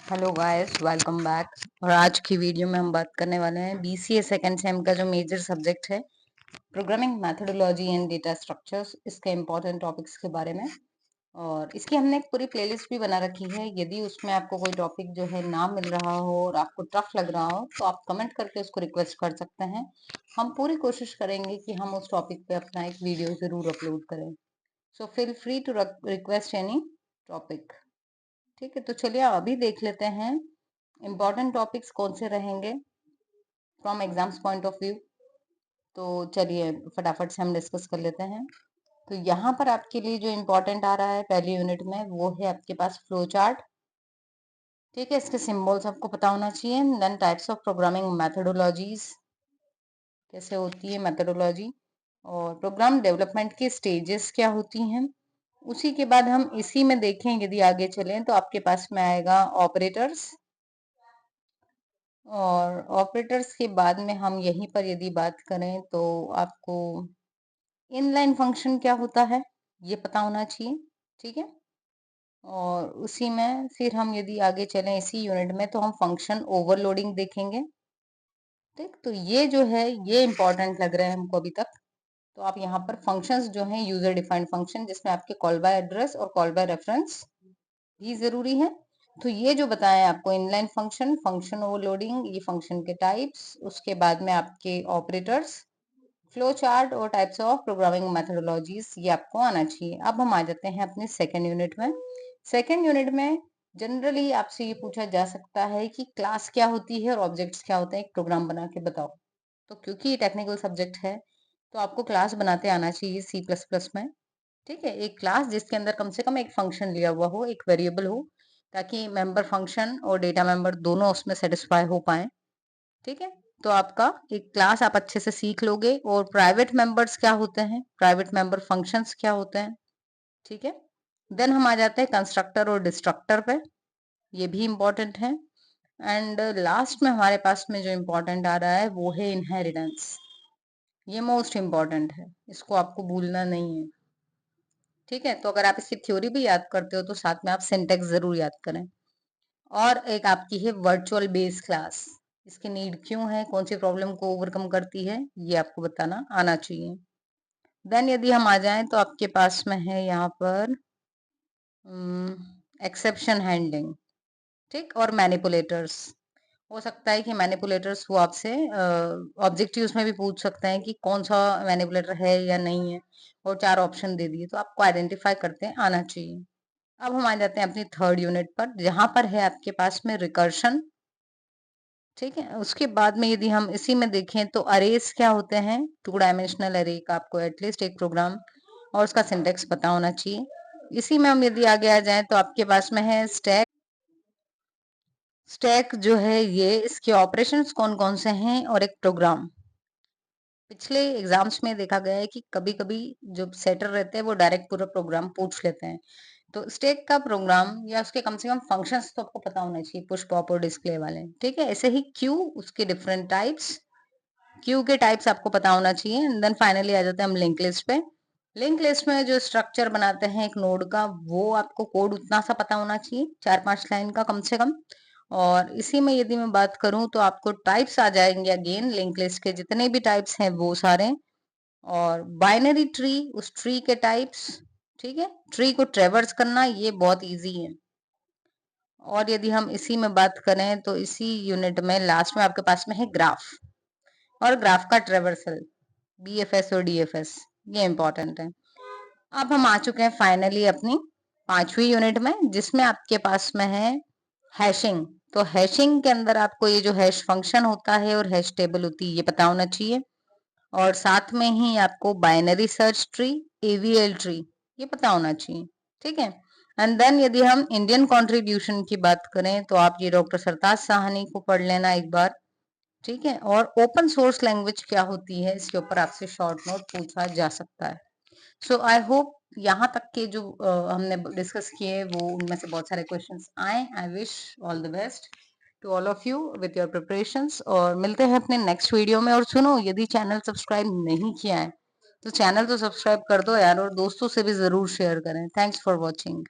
Hello guys, welcome back. और आज की वीडियो में हम बात करने वाले हैं बीसीए सेकंड सेम का जो मेजर सब्जेक्ट है programming methodology and data structures, इसके इम्पोर्टेंट टॉपिक्स के बारे में। और इसकी हमने एक पूरी प्लेलिस्ट भी बना रखी है। यदि उसमें आपको कोई टॉपिक जो है ना मिल रहा हो और आपको टफ लग रहा हो तो आप कमेंट करके उसको रिक्वेस्ट कर सकते हैं। हम पूरी कोशिश करेंगे कि हम उस टॉपिक पे अपना एक वीडियो जरूर अपलोड करें। So feel free to request any topic. ठीक है, तो चलिए अभी देख लेते हैं इम्पोर्टेंट टॉपिक्स कौन से रहेंगे from exams point of view. तो चलिए फटाफट से हम डिस्कस कर लेते हैं। तो यहाँ पर आपके लिए जो इम्पोर्टेंट आ रहा है पहली यूनिट में वो है आपके पास फ्लो चार्ट। ठीक है, इसके सिंबल्स आपको पता होना चाहिए। Then types of programming methodologies, कैसे होती है मैथडोलॉजी, और प्रोग्राम डेवलपमेंट की स्टेजेस क्या होती हैं। उसी के बाद हम इसी में देखें, यदि आगे चलें तो आपके पास में आएगा ऑपरेटर्स। और ऑपरेटर्स के बाद में हम यहीं पर यदि बात करें तो आपको इनलाइन फंक्शन क्या होता है ये पता होना चाहिए। ठीक है, और उसी में फिर हम यदि आगे चलें इसी यूनिट में तो हम फंक्शन ओवरलोडिंग देखेंगे। ठीक, तो ये जो है ये इंपॉर्टेंट लग रहा है हमको अभी तक। तो आप यहाँ पर फंक्शंस जो हैं यूजर डिफाइंड फंक्शन, जिसमें आपके कॉल बाय एड्रेस और कॉल बाय रेफरेंस भी जरूरी है। तो ये जो बताया आपको इनलाइन फंक्शन, फंक्शन ओवरलोडिंग, ये फंक्शन के टाइप्स, उसके बाद में आपके ऑपरेटर्स, फ्लो चार्ट और टाइप्स ऑफ प्रोग्रामिंग मेथडोलॉजीज, ये आपको आना चाहिए। अब हम आ जाते हैं अपने सेकेंड यूनिट में। सेकेंड यूनिट में जनरली आपसे ये पूछा जा सकता है कि क्लास क्या होती है और ऑब्जेक्ट्स क्या होते हैं, एक प्रोग्राम बना के बताओ। तो क्योंकि ये टेक्निकल सब्जेक्ट है तो आपको क्लास बनाते आना चाहिए सी प्लस प्लस में। ठीक है, एक क्लास जिसके अंदर कम से कम एक फंक्शन लिया हुआ हो, एक वेरिएबल हो, ताकि मेंबर फंक्शन और डेटा मेंबर दोनों उसमें सेटिस्फाई हो पाए। ठीक है, तो आपका एक क्लास आप अच्छे से सीख लोगे। और प्राइवेट मेंबर्स क्या होते हैं, प्राइवेट मेंबर फंक्शंस क्या होते हैं। ठीक है, देन हम आ जाते हैं कंस्ट्रक्टर और डिस्ट्रक्टर पे, ये भी इंपॉर्टेंट है। एंड लास्ट में हमारे पास में जो इम्पोर्टेंट आ रहा है वो है इनहेरिटेंस। ये मोस्ट इम्पॉर्टेंट है, इसको आपको भूलना नहीं है। ठीक है, तो अगर आप इसकी थ्योरी भी याद करते हो तो साथ में आप सिंटेक्स जरूर याद करें। और एक आपकी है वर्चुअल बेस क्लास, इसकी नीड क्यों है, कौन सी प्रॉब्लम को ओवरकम करती है, ये आपको बताना आना चाहिए। देन यदि हम आ जाएं तो आपके पास में है यहाँ पर एक्सेप्शन हैंडलिंग। ठीक, और मैनिपुलेटर्स। हो सकता है कि मैनिपुलेटर्स वो आपसे ऑब्जेक्टिव्स में भी पूछ सकते हैं कि कौन सा मैनिपुलेटर है या नहीं है, और 4 ऑप्शन दे दिए तो आपको आइडेंटिफाई करते आना चाहिए। अब हम आ जाते हैं अपनी थर्ड यूनिट पर, जहां पर है आपके पास में रिकर्शन। ठीक है, उसके बाद में यदि हम इसी में देखें तो अरेज क्या होते हैं, 2 डायमेंशनल अरे का आपको एटलीस्ट एक प्रोग्राम और उसका सिंटेक्स पता होना चाहिए। इसी में हम यदि आगे आ जाएं तो आपके पास में है स्टैक। स्टैक जो है ये, इसके ऑपरेशंस कौन कौन से हैं और एक प्रोग्राम। पिछले एग्जाम्स में देखा गया है कि कभी कभी जो सेटर रहते हैं वो डायरेक्ट पूरा प्रोग्राम पूछ लेते हैं। तो स्टैक का प्रोग्राम या उसके कम से कम फंक्शंस तो आपको पता होना चाहिए, पुश पॉप और डिस्प्ले वाले। ठीक है, ऐसे ही क्यू, उसके डिफरेंट टाइप्स, क्यू के टाइप्स आपको पता होना चाहिए। एंड देन फाइनली आ जाते हैं हम लिंक लिस्ट पे। लिंक लिस्ट में जो स्ट्रक्चर बनाते हैं एक नोड का, वो आपको कोड उतना सा पता होना चाहिए, 4-5 लाइन का कम से कम। और इसी में यदि मैं बात करूं तो आपको टाइप्स आ जाएंगे अगेन, लिंक लिस्ट के जितने भी टाइप्स हैं वो सारे। और बाइनरी ट्री, उस ट्री के टाइप्स। ठीक है, ट्री को ट्रेवर्स करना ये बहुत इजी है। और यदि हम इसी में बात करें तो इसी यूनिट में लास्ट में आपके पास में है ग्राफ, और ग्राफ का ट्रेवर्सल, बीएफएस और डीएफएस, ये इंपॉर्टेंट है। अब हम आ चुके हैं फाइनली अपनी 5वीं यूनिट में, जिसमें आपके पास में है हैशिंग। तो हैशिंग के अंदर आपको ये जो हैश फंक्शन होता है और हैश टेबल होती है ये पता होना चाहिए। और साथ में ही आपको binary search tree, AVL tree, ये पता होना चाहिए। ठीक है, एंड देन यदि हम इंडियन कंट्रीब्यूशन की बात करें तो आप ये डॉक्टर सरताज साहनी को पढ़ लेना एक बार। ठीक है, और ओपन सोर्स लैंग्वेज क्या होती है, इसके ऊपर आपसे शॉर्ट नोट पूछा जा सकता है। सो आई होप यहाँ तक के जो हमने डिस्कस किए वो उनमें से बहुत सारे क्वेश्चंस आए। I wish all the best to all of you with your preparations, और मिलते हैं अपने नेक्स्ट वीडियो में। और सुनो, यदि चैनल सब्सक्राइब नहीं किया है तो चैनल तो सब्सक्राइब कर दो यार, और दोस्तों से भी जरूर शेयर करें। Thanks for watching.